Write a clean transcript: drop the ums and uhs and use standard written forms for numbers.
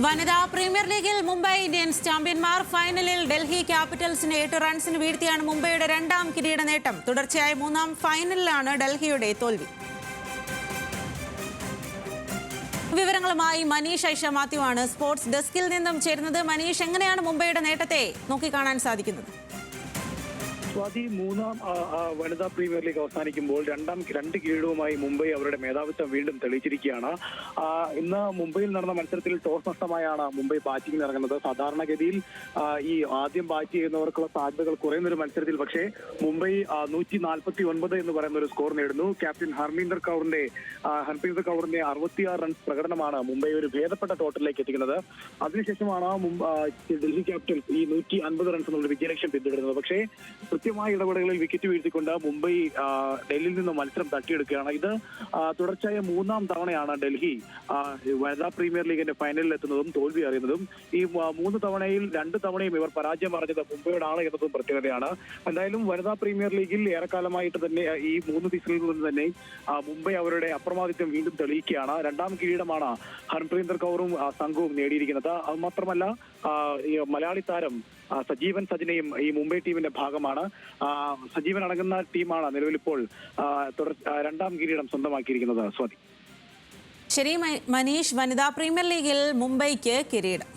വനിതാ പ്രീമിയർ ലീഗിൽ മുംബൈ ഇന്ത്യൻസ് ചാമ്പ്യന്മാർ. ഫൈനലിൽ ഡൽഹി ക്യാപിറ്റൽസിനെ 8 റൺസിന് വീഴ്ത്തിയാണ് മുംബൈയുടെ രണ്ടാം കിരീട നേട്ടം. തുടർച്ചയായ മൂന്നാം ഫൈനലിലാണ് ഡൽഹിയുടെ തോൽവി. വിവരങ്ങളുമായി മനീഷ് ഐഷ മാത്യു ആണ് സ്പോർട്സ് ഡെസ്കിൽ നിന്നും ചേരുന്നത്. മനീഷ്, എങ്ങനെയാണ് മുംബൈയുടെ നേട്ടത്തെ നോക്കിക്കാണാൻ സാധിക്കുന്നത്? സ്വാതി, മൂന്നാം വനിതാ പ്രീമിയർ ലീഗ് അവസാനിക്കുമ്പോൾ രണ്ട് കിരീടവുമായി മുംബൈ അവരുടെ മേധാവിത്വം വീണ്ടും തെളിയിച്ചിരിക്കുകയാണ്. ഇന്ന് മുംബൈയിൽ നടന്ന മത്സരത്തിൽ ടോസ് നഷ്ടമായാണ് മുംബൈ ബാറ്റിംഗിന് ഇറങ്ങുന്നത്. സാധാരണഗതിയിൽ ഈ ആദ്യം ബാറ്റ് ചെയ്യുന്നവർക്കുള്ള സാധ്യതകൾ കുറയുന്ന ഒരു മത്സരത്തിൽ പക്ഷേ മുംബൈ 149 എന്ന് പറയുന്ന ഒരു സ്കോർ നേടുന്നു. ക്യാപ്റ്റൻ ഹർമീന്ദർ കൗറിന്റെ 66 റൺസ് പ്രകടനമാണ് മുംബൈ ഒരു ഭേദപ്പെട്ട ടോട്ടലിലേക്ക് എത്തിക്കുന്നത്. അതിനുശേഷമാണ് ഡൽഹി ക്യാപിറ്റൽസ് ഈ 150 റൺസ് എന്നുള്ള വിജയലക്ഷ്യം പിന്തുടരുന്നത്. പക്ഷേ കൃത്യമായ ഇടപെടലുകളിൽ വിക്കറ്റ് വീഴ്ത്തിക്കൊണ്ട് മുംബൈ ഡൽഹിയിൽ നിന്ന് മത്സരം തട്ടിയെടുക്കുകയാണ്. ഇത് തുടർച്ചയായ മൂന്നാം തവണയാണ് ഡൽഹി വനിതാ പ്രീമിയർ ലീഗിന്റെ ഫൈനലിൽ എത്തുന്നതും തോൽവി അറിയുന്നതും. ഈ 3 തവണയിൽ 2 തവണയും ഇവർ പരാജയം അറിഞ്ഞത് മുംബൈയോടാണ് എന്നതും പ്രത്യേകതയാണ്. എന്തായാലും വനിതാ പ്രീമിയർ ലീഗിൽ ഏറെക്കാലമായിട്ട് തന്നെ ഈ 3 സീസണിൽ നിന്ന് തന്നെ മുംബൈ അവരുടെ അപ്രമാദിത്വം വീണ്ടും തെളിയിക്കുകയാണ്. രണ്ടാം കിരീടമാണ് ഹർമീന്ദർ കൗറും സംഘവും നേടിയിരിക്കുന്നത്. അത് മാത്രമല്ല മലയാളി താരം സജീവൻ സജിനയും ഈ മുംബൈ ടീമിന്റെ ഭാഗമാണ്. സജീവൻ അടങ്ങുന്ന ടീമാണ് നിലവിലിപ്പോൾ രണ്ടാം കിരീടം സ്വന്തമാക്കിയിരിക്കുന്നത്. സ്വാതി. ശരി മനീഷ്, വനിതാ പ്രീമിയർ ലീഗിൽ മുംബൈക്ക് കിരീടം.